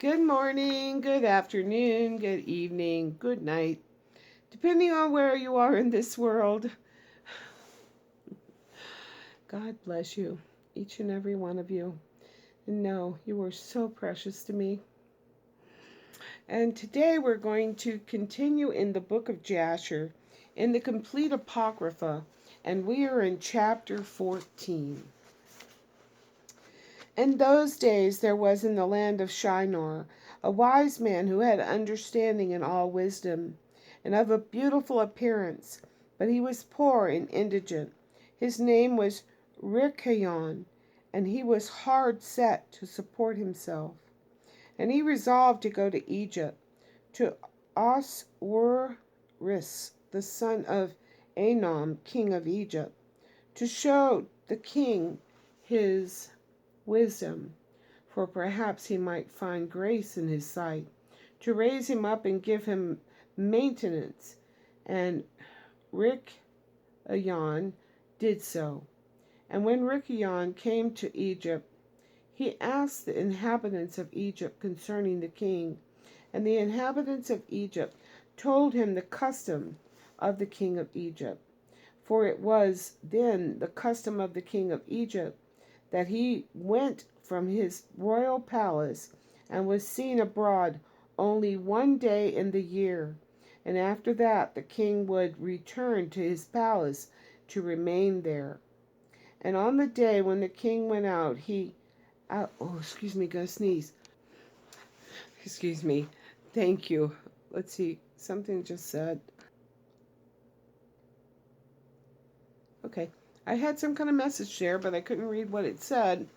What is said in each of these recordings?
Good morning, good afternoon, good evening, good night, depending on where you are in this world. God bless you, each and every one of you. And know you are so precious to me. And today we're going to continue in the book of Jasher, in the complete Apocrypha, and we are in chapter 14. In those days there was in the land of Shinar a wise man who had understanding and all wisdom, and of a beautiful appearance, but he was poor and indigent. His name was Rikayon, and he was hard set to support himself. And he resolved to go to Egypt, to Oswiris, the son of Anom, king of Egypt, to show the king his wisdom, for perhaps he might find grace in his sight, to raise him up and give him maintenance. And Rikayon did so. And when Rikayon came to Egypt, he asked the inhabitants of Egypt concerning the king, and the inhabitants of Egypt told him the custom of the king of Egypt. For it was then the custom of the king of Egypt that he went from his royal palace and was seen abroad only one day in the year, and after that the king would return to his palace to remain there. And on the day when the king went out, excuse me, gonna sneeze. Excuse me. Thank you. Let's see, something just said. Okay. I had some kind of message there, but I couldn't read what it said,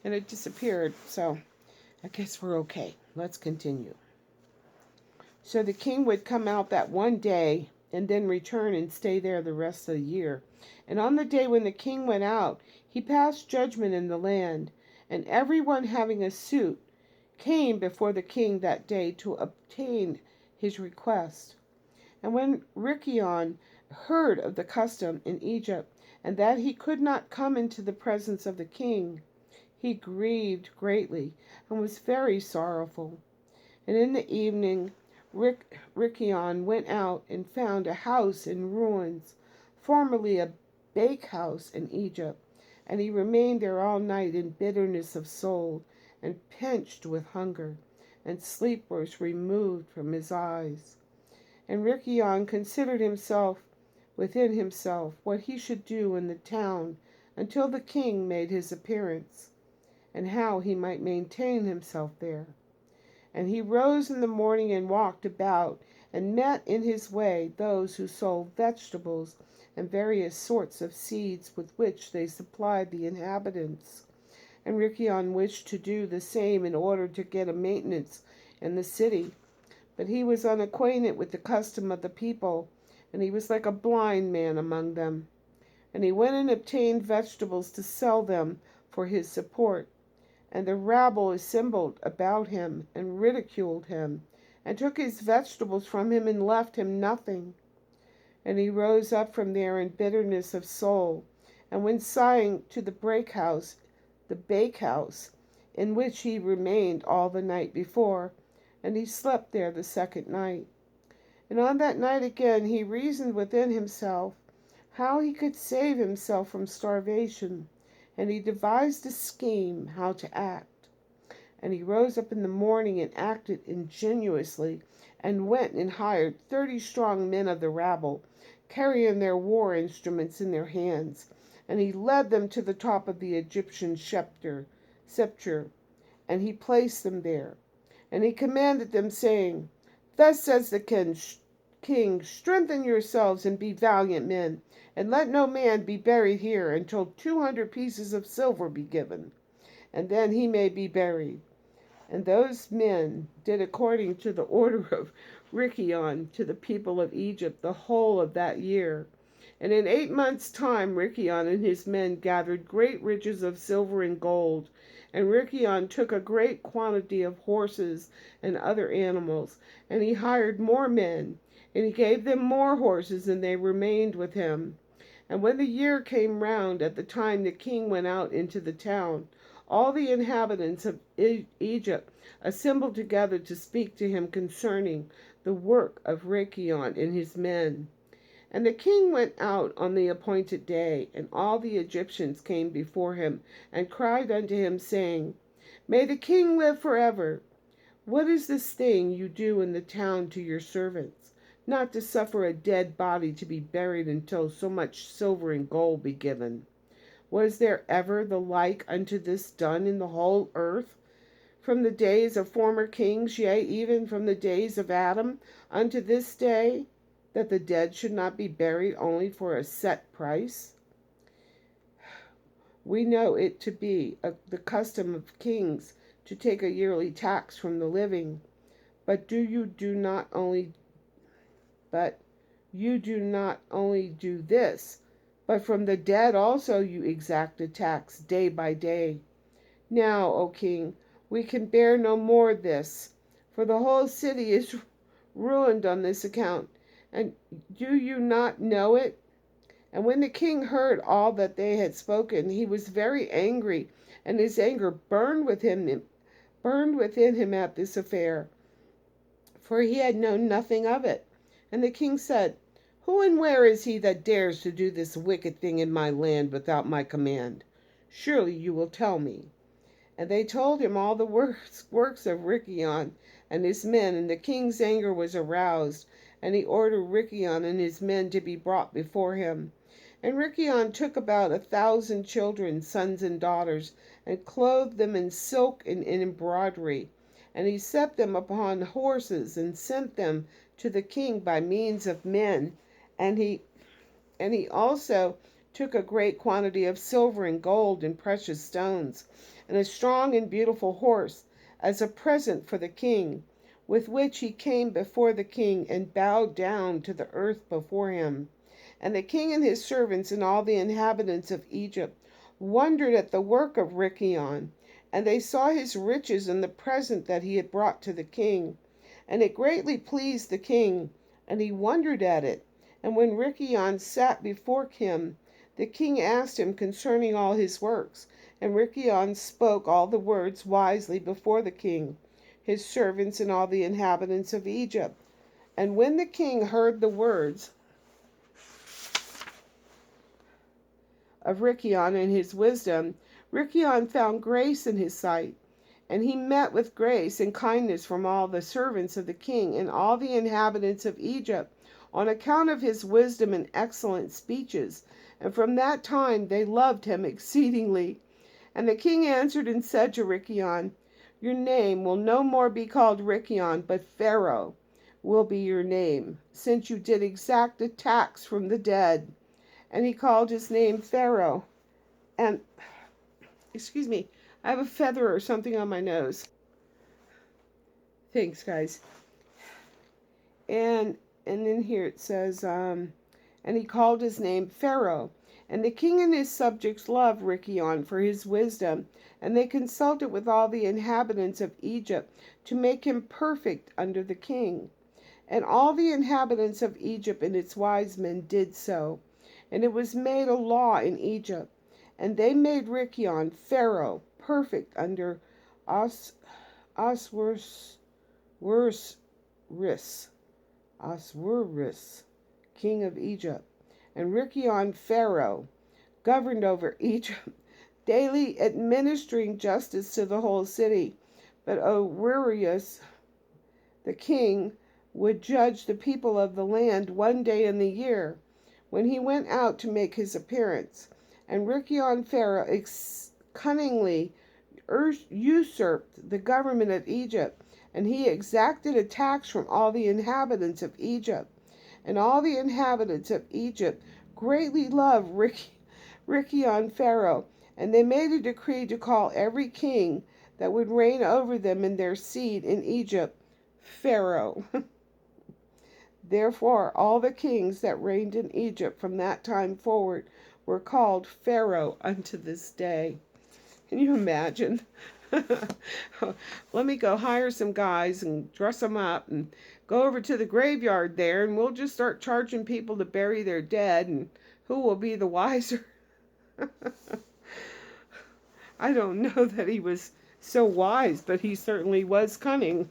and it disappeared, so I guess we're okay. Let's continue. So the king would come out that one day and then return and stay there the rest of the year. And on the day when the king went out, he passed judgment in the land, and everyone having a suit came before the king that day to obtain his request. And when Rikayon heard of the custom in Egypt, and that he could not come into the presence of the king, he grieved greatly and was very sorrowful. And in the evening Rikayon went out and found a house in ruins, formerly a bakehouse in Egypt, and he remained there all night in bitterness of soul, and pinched with hunger, and sleep was removed from his eyes. And Rikayon considered himself within himself what he should do in the town until the king made his appearance, and how he might maintain himself there. And he rose in the morning and walked about, and met in his way those who sold vegetables and various sorts of seeds with which they supplied the inhabitants. And Rikayon wished to do the same in order to get a maintenance in the city. But he was unacquainted with the custom of the people, and he was like a blind man among them. And he went and obtained vegetables to sell them for his support. And the rabble assembled about him and ridiculed him, and took his vegetables from him and left him nothing. And he rose up from there in bitterness of soul, and went sighing to the bakehouse, in which he remained all the night before, and he slept there the second night. And on that night again he reasoned within himself how he could save himself from starvation, and he devised a scheme how to act. And he rose up in the morning and acted ingeniously, and went and hired 30 strong men of the rabble, carrying their war instruments in their hands. And he led them to the top of the Egyptian scepter, and he placed them there. And he commanded them, saying, Thus says the king, strengthen yourselves and be valiant men, and let no man be buried here until 200 pieces of silver be given, and then he may be buried. And those men did according to the order of Rikayon to the people of Egypt the whole of that year. And in 8 months' time Rikayon and his men gathered great riches of silver and gold. And Rikayon took a great quantity of horses and other animals, and he hired more men, and he gave them more horses, and they remained with him. And when the year came round, at the time the king went out into the town, all the inhabitants of Egypt assembled together to speak to him concerning the work of Rechon and his men. And the king went out on the appointed day, and all the Egyptians came before him, and cried unto him, saying, May the king live forever. What is this thing you do in the town to your servants, not to suffer a dead body to be buried until so much silver and gold be given? Was there ever the like unto this done in the whole earth? From the days of former kings, yea, even from the days of Adam, unto this day, that the dead should not be buried only for a set price? We know it to be the custom of kings to take a yearly tax from the living, but you do not only do this, but from the dead also you exact a tax day by day. Now, O king, we can bear no more this, for the whole city is ruined on this account, and do you not know it? And when the king heard all that they had spoken, he was very angry, and his anger burned within him at this affair, for he had known nothing of it. And the king said, Who and where is he that dares to do this wicked thing in my land without my command? Surely you will tell me. And they told him all the works of Rechon and his men, and the king's anger was aroused, and he ordered Rechon and his men to be brought before him. And Rechon took about 1,000 children, sons and daughters, and clothed them in silk and in embroidery. And he set them upon horses, and sent them to the king by means of men. And he also took a great quantity of silver and gold and precious stones, and a strong and beautiful horse, as a present for the king, with which he came before the king, and bowed down to the earth before him. And the king and his servants and all the inhabitants of Egypt wondered at the work of Rechon, and they saw his riches and the present that he had brought to the king. And it greatly pleased the king, and he wondered at it. And when Rechon sat before him, the king asked him concerning all his works. And Rechon spoke all the words wisely before the king, his servants, and all the inhabitants of Egypt. And when the king heard the words of Rechon and his wisdom, Rechon found grace in his sight. And he met with grace and kindness from all the servants of the king and all the inhabitants of Egypt, on account of his wisdom and excellent speeches. And from that time they loved him exceedingly. And the king answered and said to Rechon, Your name will no more be called Rechon, but Pharaoh will be your name, since you did exact a tax from the dead. And he called his name Pharaoh. And, excuse me, I have a feather or something on my nose. Thanks, guys. And in here it says, and he called his name Pharaoh. And the king and his subjects loved Rechon for his wisdom, and they consulted with all the inhabitants of Egypt to make him perfect under the king. And all the inhabitants of Egypt and its wise men did so. And it was made a law in Egypt. And they made Rechon, Pharaoh, perfect under Oswiris, king of Egypt. And Rechon, Pharaoh, governed over Egypt, daily administering justice to the whole city. But Oswiris, the king, would judge the people of the land one day in the year, when he went out to make his appearance. And Rechon, Pharaoh, cunningly usurped the government of Egypt, and he exacted a tax from all the inhabitants of Egypt. And all the inhabitants of Egypt greatly loved Rechon, Pharaoh, and they made a decree to call every king that would reign over them in their seed in Egypt Pharaoh. Therefore all the kings that reigned in Egypt from that time forward were called Pharaoh unto this day. Can you imagine? Let me go hire some guys and dress them up and go over to the graveyard there, and we'll just start charging people to bury their dead, and who will be the wiser? I don't know that he was so wise, but he certainly was cunning.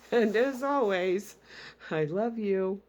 And as always, I love you.